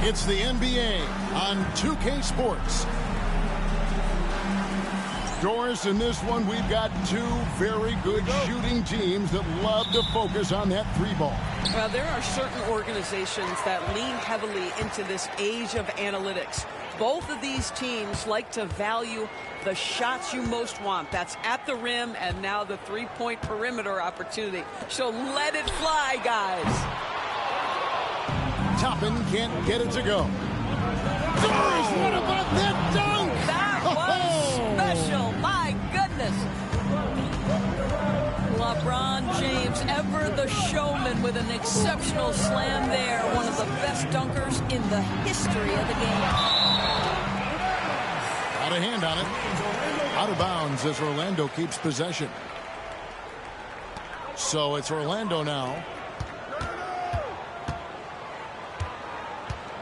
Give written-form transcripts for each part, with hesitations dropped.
It's the NBA on 2K Sports. Doris, in this one, we've got two very good shooting teams that love to focus on that three ball. Well, there are certain organizations that lean heavily into this age of analytics. Both of these teams like to value the shots you most want. That's at the rim and now the three-point perimeter opportunity. So let it fly, guys. Toppin can't get it to go. Doris, what about that dunk? That was special. My goodness. LeBron James, ever the showman, with an exceptional slam there. One of the best dunkers in the history of the game. Got a hand on it. Out of bounds as Orlando keeps possession. So it's Orlando now.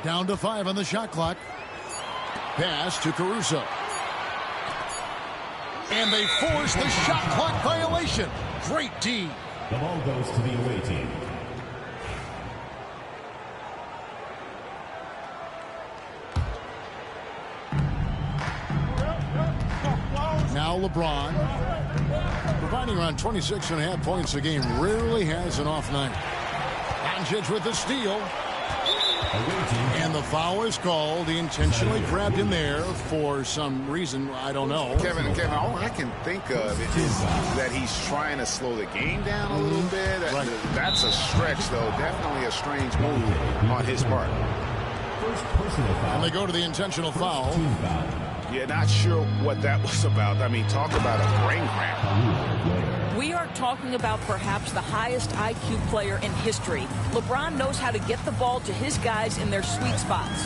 Down to 5 on the shot clock. Pass to Caruso. And they force the shot clock violation. Great D. The ball goes to the away team. Now LeBron, providing around 26.5 points a game, rarely has an off night. Doncic with the steal. And the foul is called. He intentionally grabbed him there for some reason. I don't know. Kevin, all I can think of is that he's trying to slow the game down a little bit. Right. That's a stretch, though. Definitely a strange move on his part. And they go to the intentional foul. Yeah, not sure what that was about. I mean, talk about a brain cramp. We are talking about perhaps the highest IQ player in history. LeBron knows how to get the ball to his guys in their sweet spots.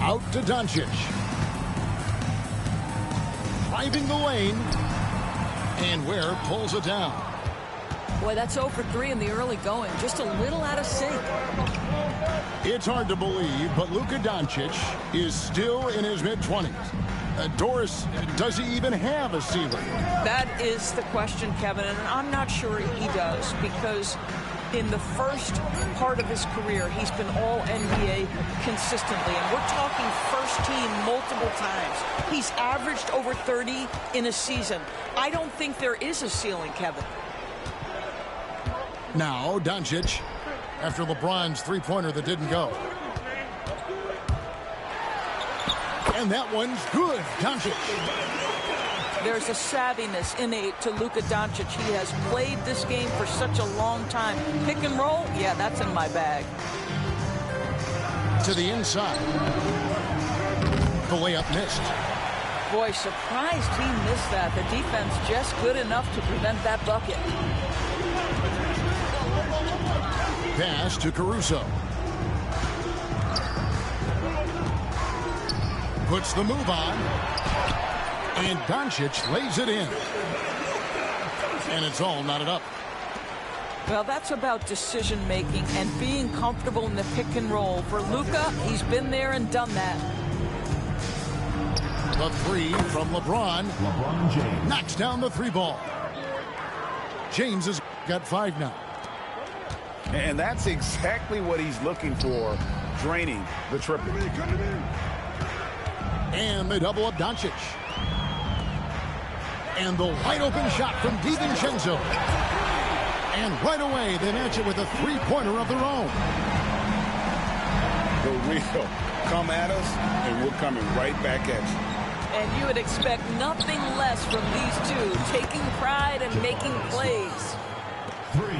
Out to Doncic. Driving the lane. And Ware pulls it down. Boy, that's 0 for 3 in the early going. Just a little out of sync. It's hard to believe, but Luka Doncic is still in his mid-20s. Doris, does he even have a ceiling? That is the question, Kevin, and I'm not sure he does, because in the first part of his career, he's been all NBA consistently, and we're talking first team multiple times. He's averaged over 30 in a season. I don't think there is a ceiling, Kevin. Now, Doncic, after LeBron's three-pointer that didn't go. And that one's good. Doncic. There's a savviness innate to Luka Doncic. He has played this game for such a long time. Pick and roll, yeah, that's in my bag. To the inside. The layup missed. Boy, surprised he missed that. The defense just good enough to prevent that bucket. Pass to Caruso. Puts the move on. And Doncic lays it in. And it's all knotted up. Well, that's about decision-making and being comfortable in the pick and roll. For Luka, he's been there and done that. The three from LeBron. LeBron James knocks down the three ball. James has got 5 now. And that's exactly what he's looking for, draining the triple. And they double up Doncic. And the wide open shot from DiVincenzo. And right away, they match it with a three-pointer of their own. The real come at us, and we're coming right back at you. And you would expect nothing less from these two, taking pride and making plays.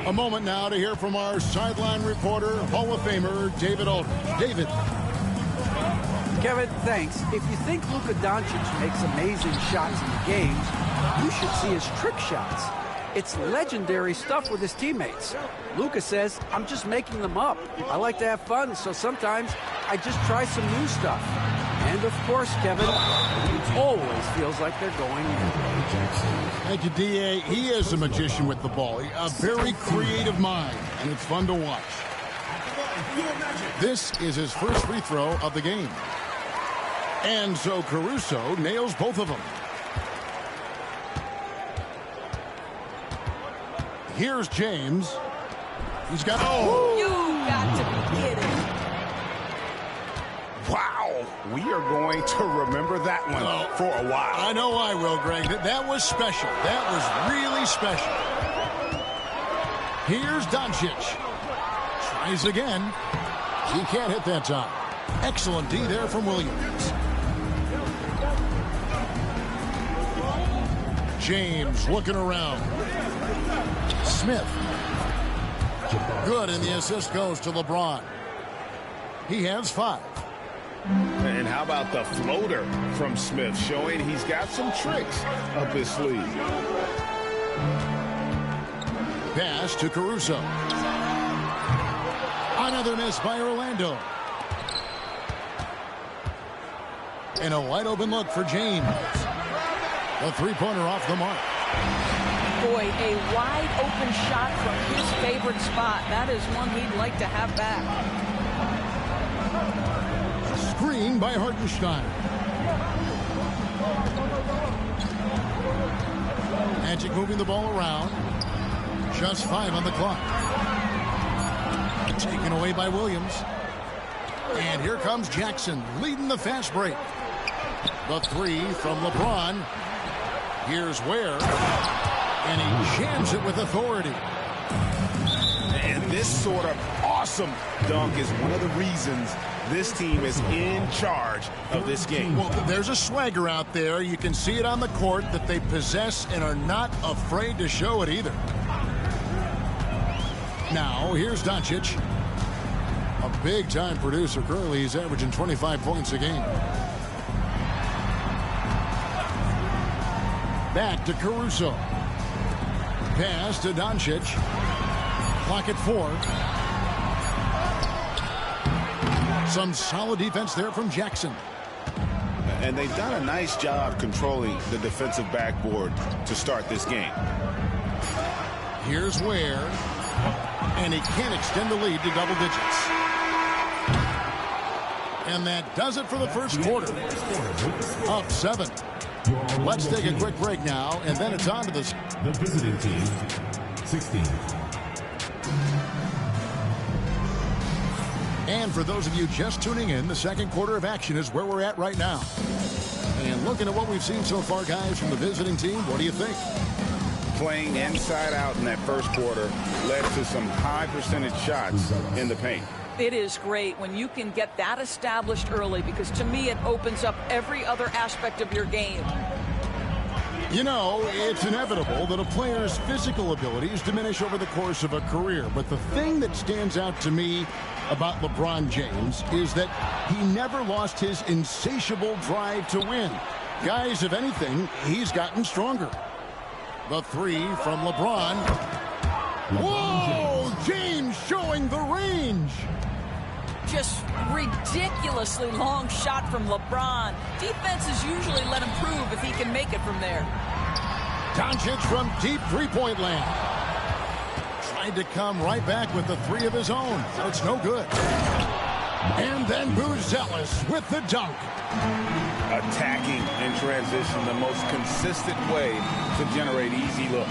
A moment now to hear from our sideline reporter, Hall of Famer, David Aldridge. David. Kevin, thanks. If you think Luka Doncic makes amazing shots in the games, you should see his trick shots. It's legendary stuff with his teammates. Luka says, I'm just making them up. I like to have fun, so sometimes I just try some new stuff. And of course, Kevin, it always feels like they're going in. Thank you, D.A. He is a magician with the ball. A very creative mind, and it's fun to watch. This is his first free throw of the game. And so Caruso nails both of them. Here's James. He's got... You got to be kidding. we are going to remember that one for a while. I know I will, Greg. That was special. That was really special. Here's Doncic. Tries again. He can't hit that time. Excellent D there from Williams. James looking around. Smith. Good, and the assist goes to LeBron. He has 5. And how about the floater from Smith, showing he's got some tricks up his sleeve. Pass to Caruso. Another miss by Orlando. And a wide open look for James. A three-pointer off the mark. Boy, a wide open shot from his favorite spot. That is one he'd like to have back. Screen by Hartenstein. Magic moving the ball around. Just 5 on the clock. Taken away by Williams. And here comes Jackson leading the fast break. The 3 from LeBron. Here's Ware. And he jams it with authority. And this sort of awesome dunk is one of the reasons this team is in charge of this game. Well, there's a swagger out there. You can see it on the court that they possess and are not afraid to show it either. Now, here's Doncic. A big-time producer. Currently, he's averaging 25 points a game. Back to Caruso. Pass to Doncic. Clock at 4. Some solid defense there from Jackson. And they've done a nice job controlling the defensive backboard to start this game. Here's Ware. And he can't extend the lead to double digits. And that does it for the first quarter. Up 7. Let's take a quick break now, and then it's on to the visiting team, 16. And for those of you just tuning in, the second quarter of action is where we're at right now. And looking at what we've seen so far, guys, from the visiting team, what do you think? Playing inside out in that first quarter led to some high percentage shots in the paint. It is great when you can get that established early, because to me it opens up every other aspect of your game. You know, it's inevitable that a player's physical abilities diminish over the course of a career. But the thing that stands out to me about LeBron James is that he never lost his insatiable drive to win. Guys, if anything, he's gotten stronger. The 3 from LeBron. Whoa! James showing the range. Just ridiculously long shot from LeBron. Defenses usually let him prove if he can make it from there. Doncic from deep three-point land. Tried to come right back with the 3 of his own. It's no good. And then Buzelis with the dunk. Attacking in transition, the most consistent way to generate easy looks.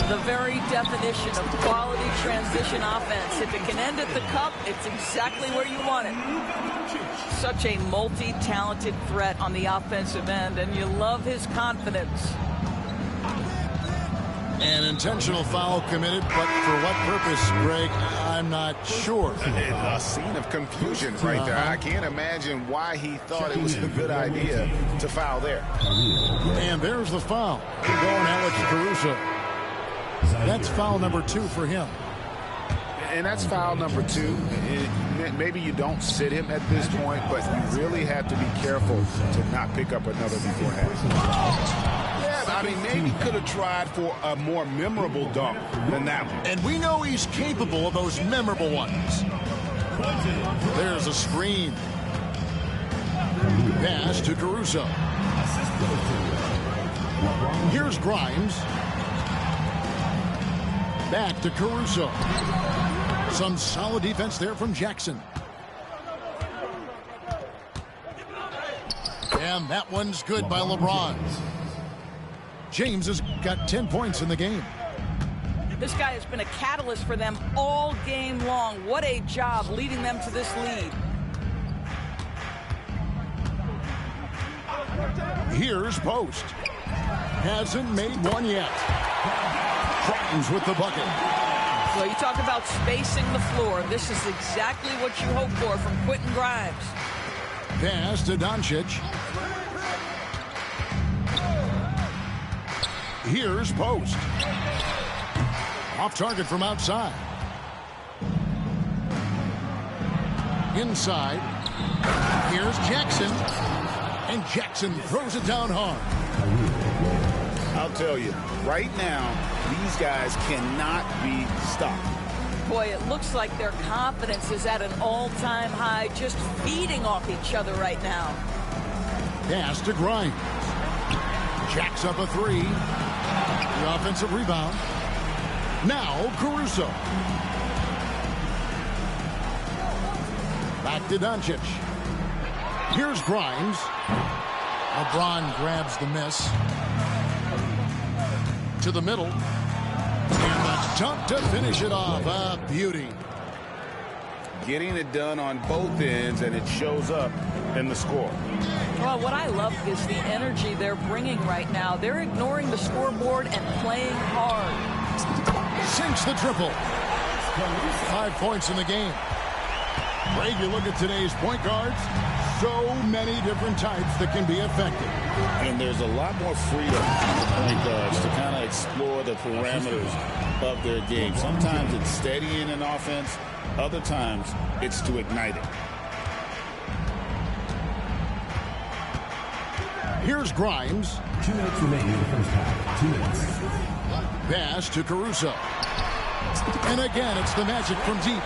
The very definition of quality transition offense. If it can end at the cup, it's exactly where you want it. Such a multi-talented threat on the offensive end, and you love his confidence. An intentional foul committed, but for what purpose, Greg, I'm not sure. A scene of confusion right there. I can't imagine why he thought it was a good idea to foul there. And there's the foul. Going Alex Caruso. That's foul number 2 for him. And that's foul number 2. Maybe you don't sit him at this point, but you really have to be careful to not pick up another beforehand. I mean, maybe could have tried for a more memorable dunk than that one. And we know he's capable of those memorable ones. There's a screen. Pass to Caruso. Here's Grimes. Back to Caruso. Some solid defense there from Jackson. And that one's good by LeBron. James has got 10 points in the game. This guy has been a catalyst for them all game long. What a job leading them to this lead. Here's Post. Hasn't made one yet. Crimes with the bucket. Well, you talk about spacing the floor. This is exactly what you hope for from Quentin Grimes. Pass to Doncic. Here's Post. Off target from outside. Inside. Here's Jackson. And Jackson throws it down hard. I'll tell you, right now, these guys cannot be stopped. Boy, it looks like their confidence is at an all-time high, just feeding off each other right now. Pass to Grimes. Jacks up a three. The offensive rebound. Now Caruso. Back to Doncic. Here's Grimes. LeBron grabs the miss. To the middle. And the dunk to finish it off. A beauty. Getting it done on both ends, and it shows up in the score. Well, what I love is the energy they're bringing right now. They're ignoring the scoreboard and playing hard. Sinks the triple. 5 points in the game. Greg, you look at today's point guards, so many different types that can be effective. And there's a lot more freedom for point guards to kind of explore the parameters of their game. Sometimes it's steadying an offense. Other times it's to ignite it. Here's Grimes. 2 minutes remaining in the first half. 2 minutes. Pass to Caruso. And again, it's the Magic from deep.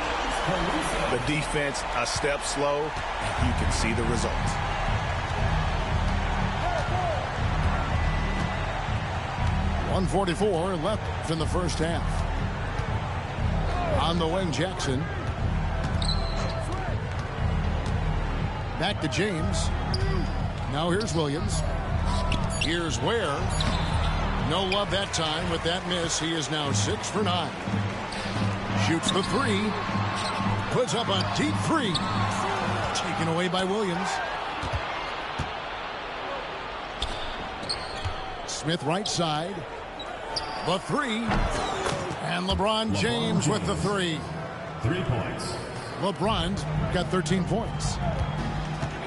The defense a step slow, and you can see the results. .144 left in the first half. On the wing, Jackson. Back to James. Now here's Williams. Here's Ware. No love that time with that miss. He is now 6 for 9. Shoots the three. Puts up a deep three. Taken away by Williams. Smith right side. The three. And LeBron James with the three. 3 points. LeBron's got 13 points.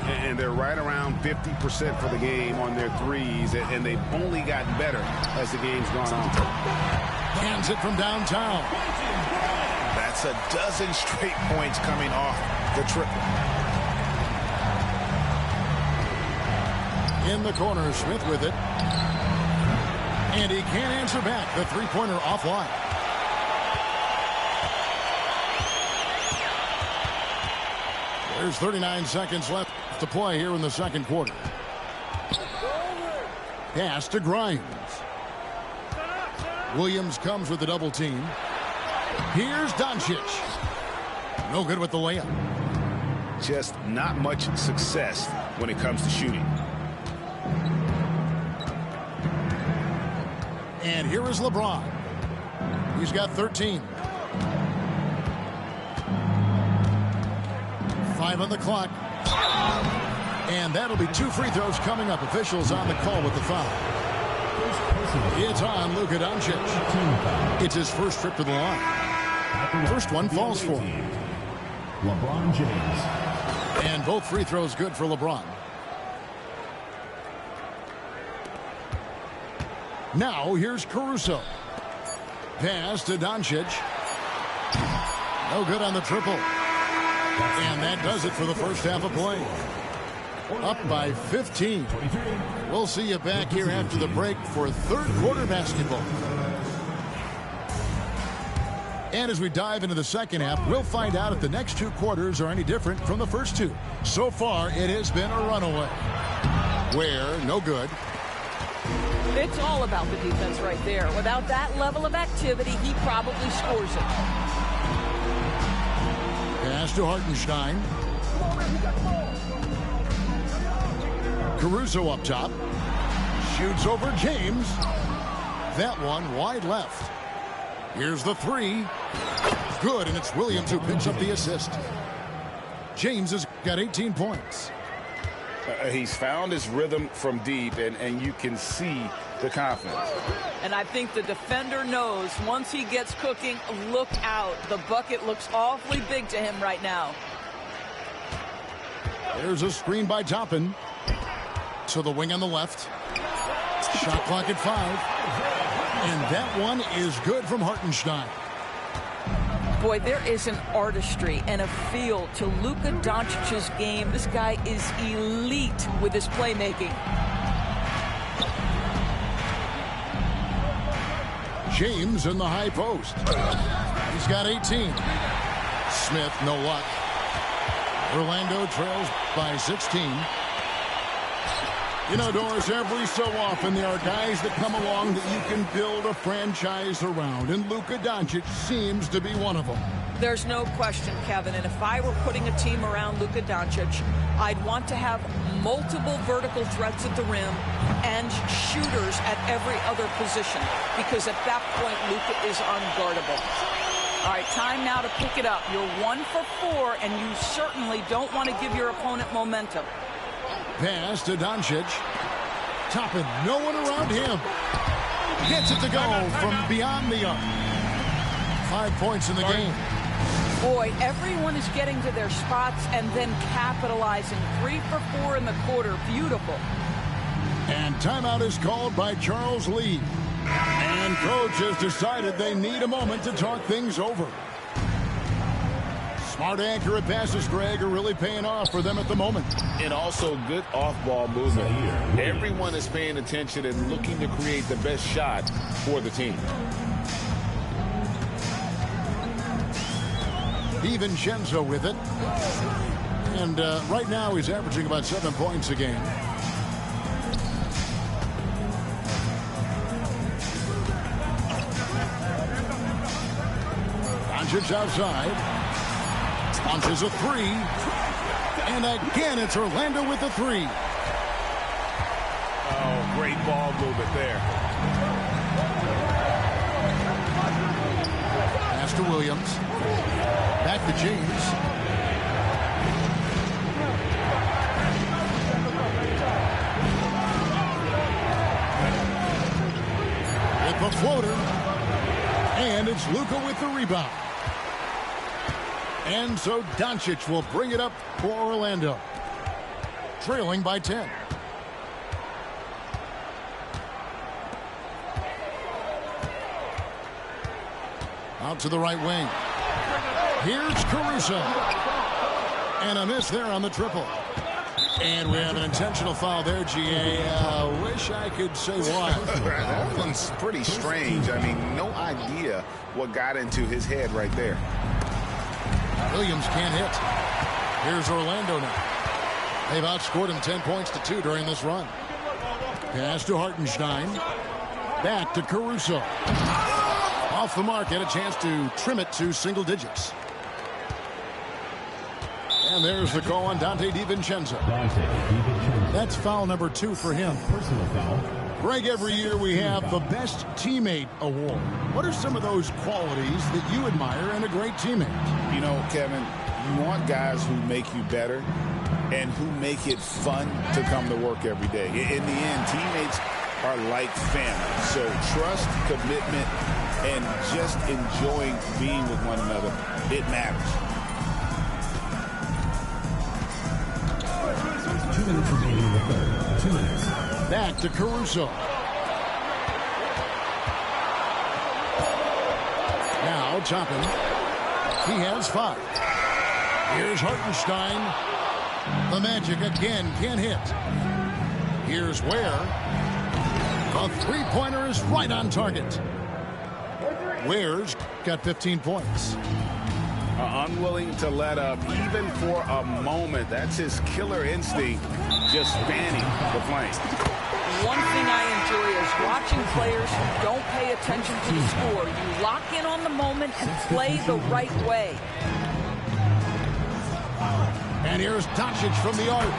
And they're right around 50% for the game on their threes, and they've only gotten better as the game's gone on. Hands it from downtown. That's a dozen straight points coming off the triple. In the corner, Smith with it. And he can't answer back. The three-pointer offline. There's 39 seconds left to play here in the second quarter. Pass to Grimes. Williams comes with the double team. Here's Doncic. No good with the layup. Just not much success when it comes to shooting. And here is LeBron. He's got 13. 5 on the clock. And that'll be 2 free throws coming up. Officials on the call with the foul. It's on Luka Doncic. It's his first trip to the line. First one falls for him. LeBron James. And both free throws good for LeBron. Now here's Caruso. Pass to Doncic. No good on the triple. And that does it for the first half of play. Up by 15. We'll see you back here after the break for third quarter basketball. And as we dive into the second half, we'll find out if the next 2 quarters are any different from the first 2. So far, it has been a runaway. Ware, no good. It's all about the defense right there. Without that level of activity, he probably scores it. Pass to Hartenstein. Caruso up top. Shoots over James. That one wide left. Here's the three. Good, and it's Williams who picks up the assist. James has got 18 points. He's found his rhythm from deep, and you can see the confidence. And I think the defender knows once he gets cooking, look out. The bucket looks awfully big to him right now. There's a screen by Toppin. To the wing on the left. Shot clock at 5. And that one is good from Hartenstein. Boy, there is an artistry and a feel to Luka Doncic's game. This guy is elite with his playmaking. James in the high post. He's got 18. Smith, no luck. Orlando trails by 16. You know, Doris, every so often there are guys that come along that you can build a franchise around, and Luka Doncic seems to be one of them. There's no question, Kevin, and if I were putting a team around Luka Doncic, I'd want to have multiple vertical threats at the rim and shooters at every other position, because at that point, Luka is unguardable. All right, time now to pick it up. You're 1 for 4, and you certainly don't want to give your opponent momentum. Pass to Doncic. Toppin, no one around him. Gets it to go from beyond the arc. 5 points in the game. Boy, everyone is getting to their spots and then capitalizing. 3 for 4 in the quarter. Beautiful. And timeout is called by Charles Lee. And coach has decided they need a moment to talk things over. Smart, accurate passes, Greg, are really paying off for them at the moment. And also good off-ball movement. Everyone is paying attention and looking to create the best shot for the team. DiVincenzo with it. And right now he's averaging about 7 points a game. Doncic outside. Launches a 3. And again, it's Orlando with the 3. Oh, great ball movement there. Pass to Williams. Back to James. With the floater. And it's Luka with the rebound. And so Doncic will bring it up for Orlando. Trailing by 10. Out to the right wing. Here's Caruso. And a miss there on the triple. And we have an intentional foul there, GA. Wish I could say why. That one's pretty strange. I mean, no idea what got into his head right there. Williams can't hit. Here's Orlando now. They've outscored him 10 points to 2 during this run. Pass to Hartenstein. Back to Caruso. Off the mark, had a chance to trim it to single digits. And there's the call on Donte DiVincenzo. That's foul number 2 for him. Personal foul. Greg, every year we have the Best Teammate Award. What are some of those qualities that you admire in a great teammate? You know, Kevin, you want guys who make you better and who make it fun to come to work every day. In the end, teammates are like family. So trust, commitment, and just enjoying being with one another, it matters. 2 minutes remaining in the third. 2 minutes. Back to Caruso. Now Toppin. He has 5. Here's Hartenstein. The Magic again can't hit. Here's Ware. A three-pointer is right on target. Ware's got 15 points. Unwilling to let up even for a moment. That's his killer instinct, just spanning the flank. One thing I enjoy is watching players who don't pay attention to the score. You lock in on the moment and play the right way. And here's Doncic from the arc.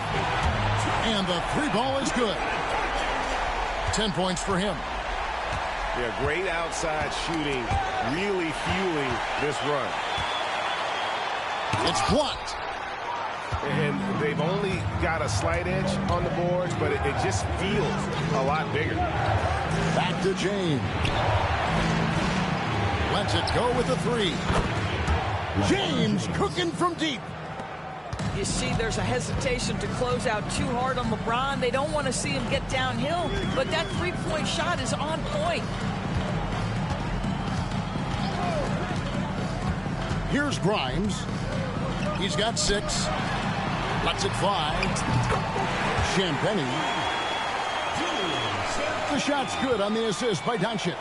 And the 3-ball is good. 10 points for him. Yeah, great outside shooting, really fueling this run. It's blocked. And they've only got a slight edge on the boards, but it just feels a lot bigger. Back to James. Lets it go with a three. James cooking from deep. You see there's a hesitation to close out too hard on LeBron. They don't want to see him get downhill, but that three-point shot is on point. Here's Grimes. He's got 6. Lets it fly. Champagnie. The shot's good on the assist by Doncic.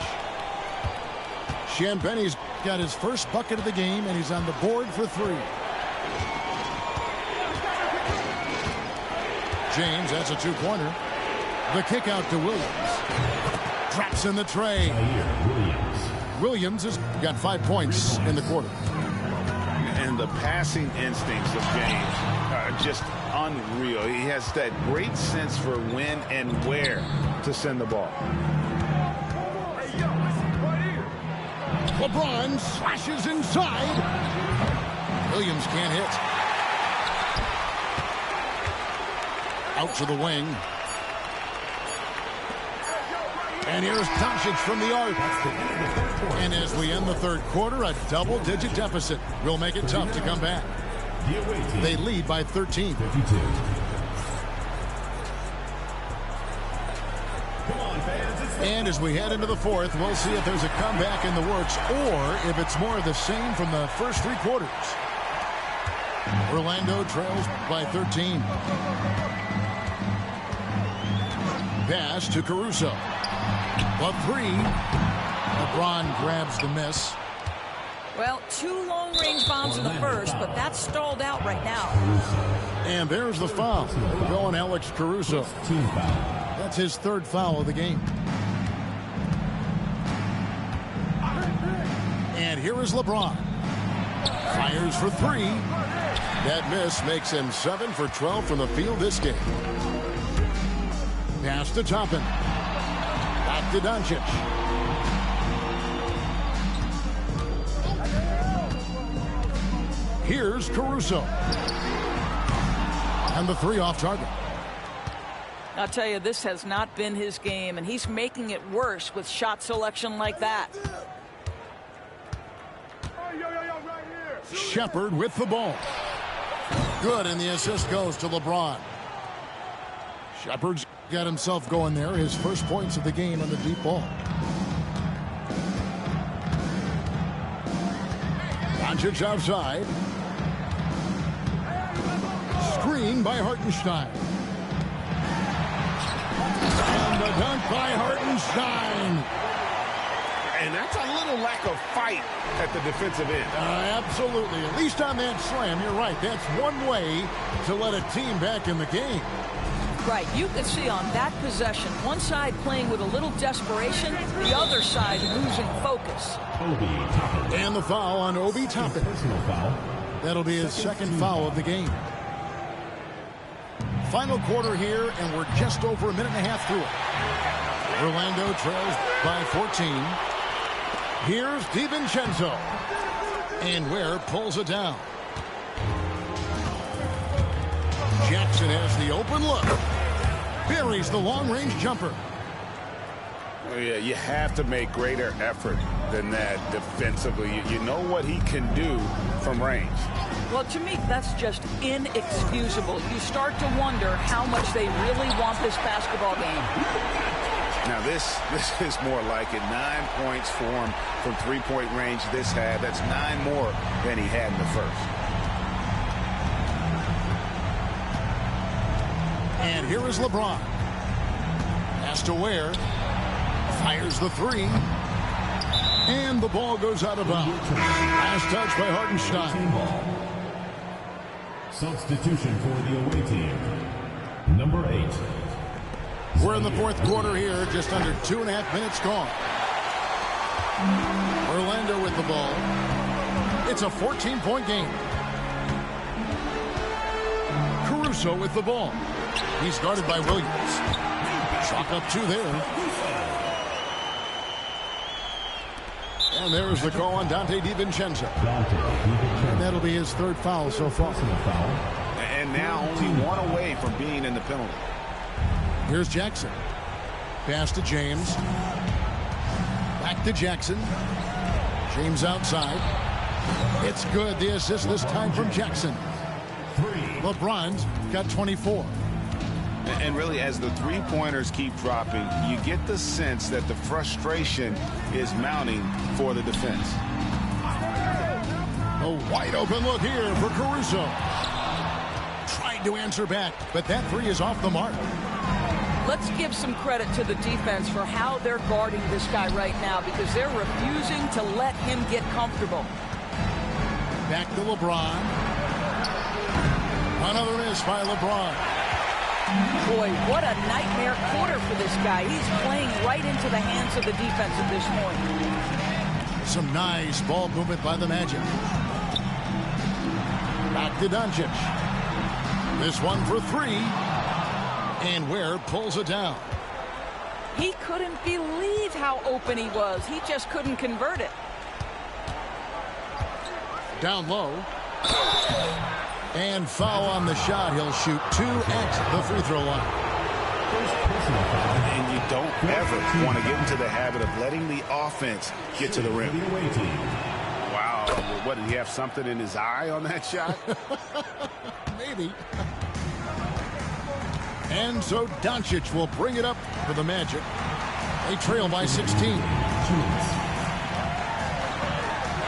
Champagnie's got his first bucket of the game, and he's on the board for 3. James, that's a 2-pointer. The kick out to Williams. Traps in the tray. Williams has got 5 points in the quarter. And the passing instincts of James are just unreal. He has that great sense for when and where to send the ball. LeBron slashes inside. Williams can't hit. Out to the wing. And here's Doncic from the arc. And as we end the third quarter, a double-digit deficit will make it tough to come back. They lead by 13. And as we head into the fourth, we'll see if there's a comeback in the works or if it's more of the same from the first 3 quarters. Orlando trails by 13. Pass to Caruso. A 3. LeBron grabs the miss. Well, 2 long-range bombs in the first, but that's stalled out right now. And there's the foul. Going Alex Caruso. That's his 3rd foul of the game. And here is LeBron. Fires for 3. That miss makes him 7 for 12 from the field this game. Pass to Toppin. Back to Doncic. Here's Caruso. And the 3 off target. I'll tell you, this has not been his game, and he's making it worse with shot selection like that. Shepherd with the ball. Good, and the assist goes to LeBron. Shepherd's got himself going there. His first points of the game on the deep ball. Doncic outside. Screen by Hartenstein. And the dunk by Hartenstein. And that's a little lack of fight at the defensive end. Absolutely. At least on that slam, you're right. That's one way to let a team back in the game. Right. You can see on that possession, one side playing with a little desperation, the other side losing focus. And the foul on Obi Toppin. That'll be his 2nd foul of the game. Final quarter here, and we're just over a minute and a half through it. Orlando trails by 14. Here's DiVincenzo. And Ware pulls it down. Jackson has the open look. Buries the long-range jumper. Yeah, you have to make greater effort than that defensively. You know what he can do from range. Well, to me, that's just inexcusable. You start to wonder how much they really want this basketball game. Now, this is more like it. 9 points for him from three-point range this half. That's 9 more than he had in the first. And here is LeBron. Pass to Ware. Fires the 3. And the ball goes out of bounds. Last touch by Hartenstein. Substitution for the away team. Number 8. We're in the fourth quarter here. Just under 2.5 minutes gone. Orlando with the ball. It's a 14-point game. Caruso with the ball. He's guarded by Williams. Chalk up 2 there. And there's the call on Donte DiVincenzo. And that'll be his 3rd foul so far. and now only one away from being in the penalty. Here's Jackson. Pass to James. Back to Jackson. James outside. It's good. The assist this time from Jackson. LeBron's got 24. And really, as the three-pointers keep dropping, you get the sense that the frustration is mounting for the defense. A wide open look here for Caruso. Tried to answer back, but that three is off the mark. Let's give some credit to the defense for how they're guarding this guy right now, because they're refusing to let him get comfortable. Back to LeBron. Another miss by LeBron. Boy, what a nightmare quarter for this guy. He's playing right into the hands of the defense at this point. Some nice ball movement by the Magic. Back to Doncic. This one for three. And Ware pulls it down. He couldn't believe how open he was. He just couldn't convert it. Down low. And foul on the shot. He'll shoot two at the free throw line. And you don't ever want to get into the habit of letting the offense get to the rim. Wow. What, did he have something in his eye on that shot? Maybe. And so Doncic will bring it up for the Magic. They trail by 16.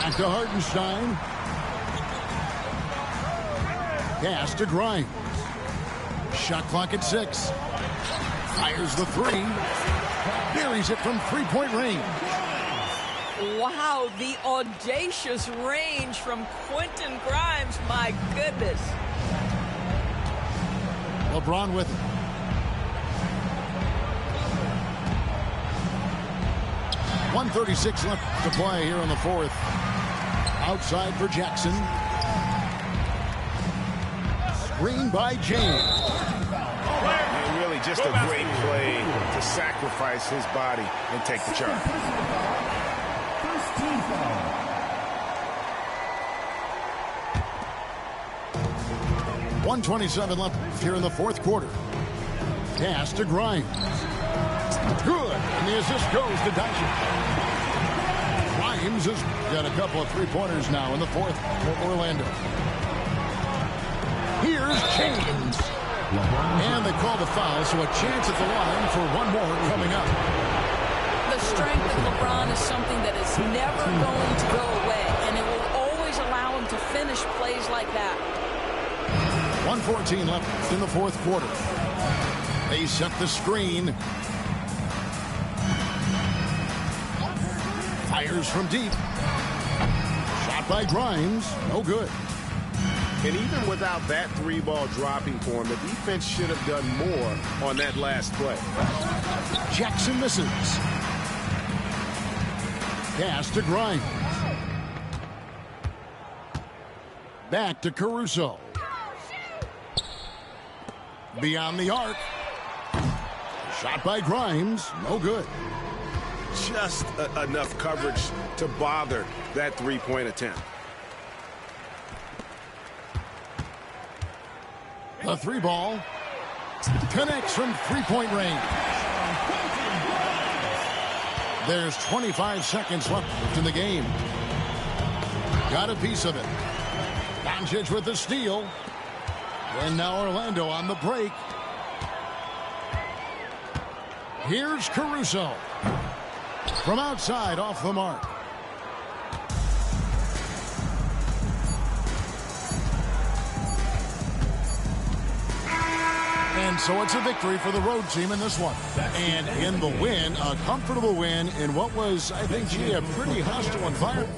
Back to Hartenstein. Pass to Grimes. Shot clock at 6. Fires the three. Buries it from three-point range. Wow, the audacious range from Quentin Grimes. My goodness. LeBron with it. .136 left to play here in the fourth. Outside for Jackson. Screen by James. And really just a great play to sacrifice his body and take the charge. 1:27 left here in the fourth quarter. Pass to Grimes. Good. And the assist goes to Doncic. Grimes has got a couple of three-pointers now in the fourth for Orlando. Here's James. And they call the foul, so a chance at the line for one more coming up. The strength of LeBron is something that is never going to go away, and it will always allow him to finish plays like that. 1:14 left in the fourth quarter. They set the screen. Fires from deep. Shot by Grimes. No good. And even without that three ball dropping for him, the defense should have done more on that last play. Jackson misses. Pass to Grimes. Back to Caruso. Beyond the arc. Shot by Grimes. No good. Just enough coverage to bother that three-point attempt. The three ball connects from three-point range. There's 25 seconds left in the game. Got a piece of it. Doncic with the steal. And now Orlando on the break. Here's Caruso. From outside, off the mark. And so it's a victory for the road team in this one. And in the win, a comfortable win in what was, I think, a pretty hostile environment.